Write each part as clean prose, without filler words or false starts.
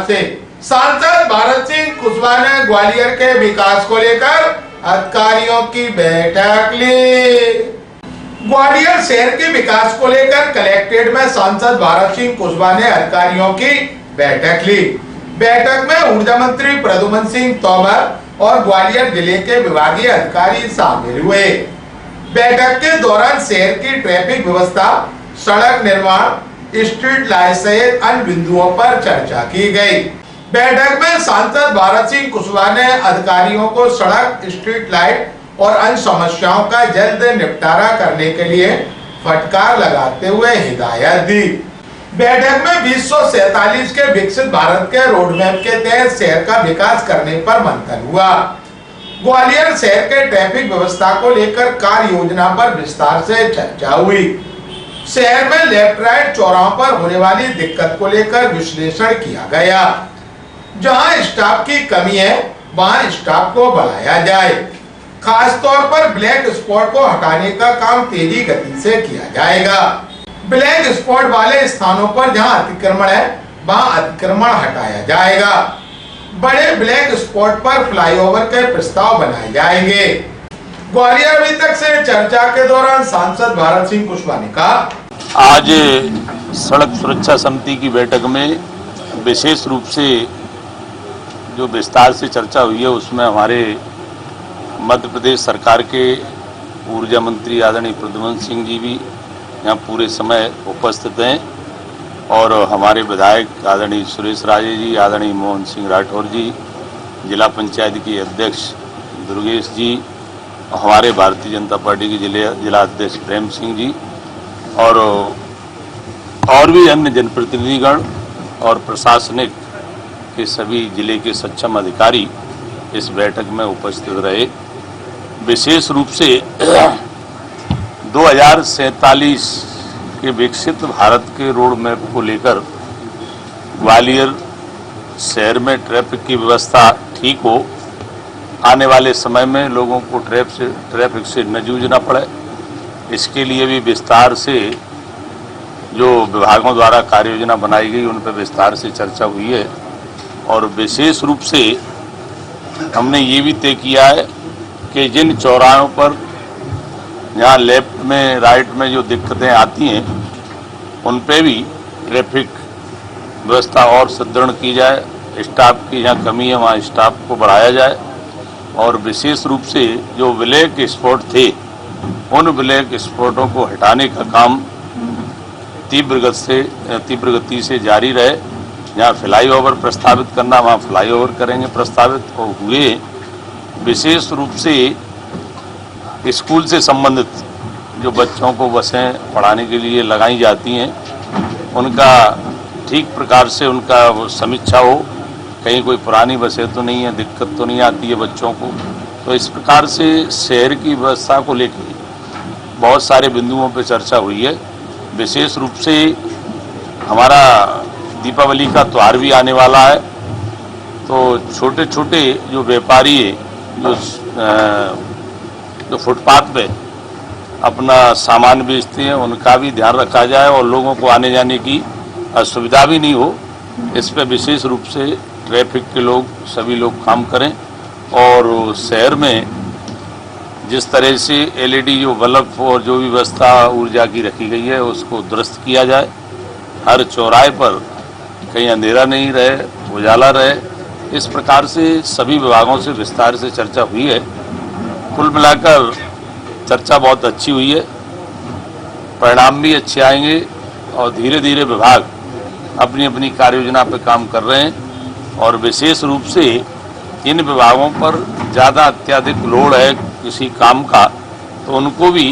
से सांसद भारत सिंह कुशवाहा ने ग्वालियर के विकास को लेकर अधिकारियों की बैठक ली। ग्वालियर शहर के विकास को लेकर कलेक्ट्रेट में सांसद भारत सिंह कुशवाहा ने अधिकारियों की बैठक ली। बैठक में ऊर्जा मंत्री प्रद्युम्न सिंह तोमर और ग्वालियर जिले के विभागीय अधिकारी शामिल हुए। बैठक के दौरान शहर की ट्रैफिक व्यवस्था, सड़क निर्माण, स्ट्रीट लाइट सहित अन्य बिंदुओं पर चर्चा की गई। बैठक में सांसद भारत सिंह कुशवाहा ने अधिकारियों को सड़क, स्ट्रीट लाइट और अन्य समस्याओं का जल्द निपटारा करने के लिए फटकार लगाते हुए हिदायत दी। बैठक में 2047 के विकसित भारत के रोड मैप के तहत शहर का विकास करने पर मंथन हुआ। ग्वालियर शहर के ट्रैफिक व्यवस्था को लेकर कार्य योजना पर विस्तार से चर्चा हुई। शहर में लेफ्ट राइट चौराहों पर होने वाली दिक्कत को लेकर विश्लेषण किया गया। जहां स्टाफ की कमी है वहां स्टाफ को बढ़ाया जाए। खास तौर पर ब्लैक स्पॉट को हटाने का काम तेजी गति से किया जाएगा। ब्लैक स्पॉट वाले स्थानों पर जहां अतिक्रमण है वहां अतिक्रमण हटाया जाएगा। बड़े ब्लैक स्पॉट पर फ्लाईओवर के प्रस्ताव बनाए जाएंगे। ग्वालियर अभी तक से चर्चा के दौरान सांसद भारत सिंह कुशवाहा ने कहा, आज सड़क सुरक्षा समिति की बैठक में विशेष रूप से जो विस्तार से चर्चा हुई है उसमें हमारे मध्य प्रदेश सरकार के ऊर्जा मंत्री आदरणीय प्रद्युम्न सिंह जी भी यहाँ पूरे समय उपस्थित हैं और हमारे विधायक आदरणीय सुरेश राजे जी, आदरणीय मोहन सिंह राठौर जी, जिला पंचायत के अध्यक्ष दुर्गेश जी, हमारे भारतीय जनता पार्टी के जिला अध्यक्ष प्रेम सिंह जी और भी अन्य जनप्रतिनिधिगण और प्रशासनिक के सभी जिले के सक्षम अधिकारी इस बैठक में उपस्थित रहे। विशेष रूप से 2047 के विकसित भारत के रोड मैप को लेकर ग्वालियर शहर में ट्रैफिक की व्यवस्था ठीक हो, आने वाले समय में लोगों को ट्रैफिक से न जूझना पड़े, इसके लिए भी विस्तार से जो विभागों द्वारा कार्य योजना बनाई गई उन पर विस्तार से चर्चा हुई है। और विशेष रूप से हमने ये भी तय किया है कि जिन चौराहों पर जहाँ लेफ्ट में राइट में जो दिक्कतें आती हैं उन पे भी ट्रैफिक व्यवस्था और सुदृढ़ की जाए। स्टाफ की जहाँ कमी है वहाँ स्टाफ को बढ़ाया जाए और विशेष रूप से जो ब्लैक स्पॉट थे उन ब्लैक स्पॉटों को हटाने का काम तीव्र गति से जारी रहे। जहाँ फ्लाईओवर प्रस्तावित करना वहाँ फ्लाईओवर करेंगे प्रस्तावित और हुए। विशेष रूप से स्कूल से संबंधित जो बच्चों को बसें पढ़ाने के लिए लगाई जाती हैं उनका ठीक प्रकार से उनका वो समीक्षा हो, कहीं कोई पुरानी बसें तो नहीं है, दिक्कत तो नहीं आती है बच्चों को। तो इस प्रकार से शहर की व्यवस्था को लेकर बहुत सारे बिंदुओं पर चर्चा हुई है। विशेष रूप से हमारा दीपावली का त्यौहार भी आने वाला है, तो छोटे छोटे जो व्यापारी है जो फुटपाथ पे अपना सामान बेचते हैं उनका भी ध्यान रखा जाए और लोगों को आने जाने की असुविधा भी नहीं हो, इस पे विशेष रूप से ट्रैफिक के सभी लोग काम करें। और शहर में जिस तरह से LED जो बल्ब और जो भी व्यवस्था ऊर्जा की रखी गई है उसको दुरुस्त किया जाए। हर चौराहे पर कहीं अंधेरा नहीं रहे, उजाला रहे। इस प्रकार से सभी विभागों से विस्तार से चर्चा हुई है। कुल मिलाकर चर्चा बहुत अच्छी हुई है, परिणाम भी अच्छे आएंगे और धीरे धीरे विभाग अपनी अपनी कार्य योजना पर काम कर रहे हैं। और विशेष रूप से इन विभागों पर ज़्यादा अत्यधिक लोड है किसी काम का तो उनको भी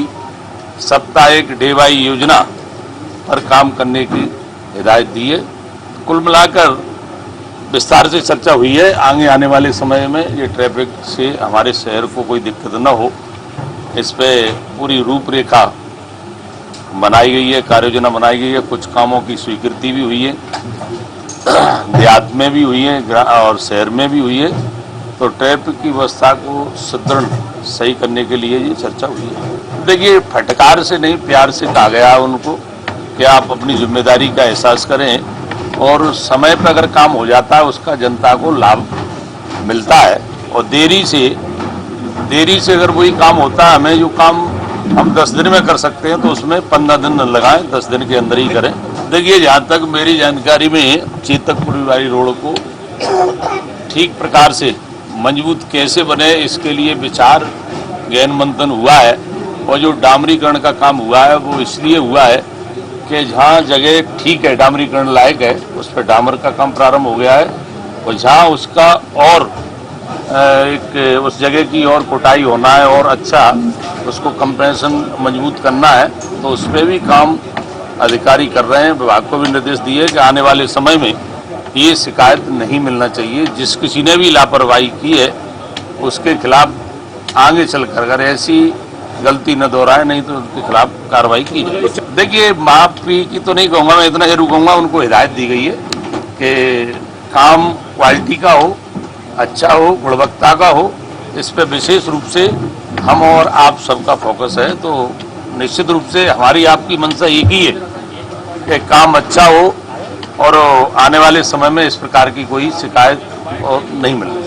साप्ताहिक डे बाई योजना पर काम करने की हिदायत दी है। कुल मिलाकर विस्तार से चर्चा हुई है। आगे आने वाले समय में ये ट्रैफिक से हमारे शहर को कोई दिक्कत न हो, इस पे पूरी रूपरेखा बनाई गई है, कार्य योजना बनाई गई है। कुछ कामों की स्वीकृति भी हुई है, देहात में भी हुई है और शहर में भी हुई है। तो ट्रैफिक की व्यवस्था को सुदृढ़ सही करने के लिए ये चर्चा हुई है। देखिए, फटकार से नहीं प्यार से कहा गया उनको कि आप अपनी जिम्मेदारी का एहसास करें और समय पर अगर काम हो जाता है उसका जनता को लाभ मिलता है। और देरी से अगर वही काम होता है, हमें जो काम हम 10 दिन में कर सकते हैं तो उसमें 15 दिन न लगाएं, 10 दिन के अंदर ही करें। देखिए, जहाँ तक मेरी जानकारी में चेतकपुरी वाली रोड को ठीक प्रकार से मजबूत कैसे बने, इसके लिए विचार गहन मंथन हुआ है। और जो डामरीकरण का काम हुआ है वो इसलिए हुआ है कि जहाँ जगह ठीक है, डामरीकरण लायक है, उस पर डामर का काम प्रारंभ हो गया है। और जहाँ उसका और एक उस जगह की और कोटाई होना है और अच्छा उसको कंप्रेशन मजबूत करना है, तो उस पर भी काम अधिकारी कर रहे हैं। विभाग को भी निर्देश दिए कि आने वाले समय में ये शिकायत नहीं मिलना चाहिए। जिस किसी ने भी लापरवाही की है उसके खिलाफ आगे चलकर अगर ऐसी गलती न दोहराए, नहीं तो उनके खिलाफ कार्रवाई की जाए। देखिए, माफी की तो नहीं कहूँगा, मैं इतना जरूर कहूँगा उनको हिदायत दी गई है कि काम क्वालिटी का हो, अच्छा हो, गुणवत्ता का हो। इस पर विशेष रूप से हम और आप सबका फोकस है। तो निश्चित रूप से हमारी आपकी मंशा एक ही है कि काम अच्छा हो और आने वाले समय में इस प्रकार की कोई शिकायत और नहीं मिले।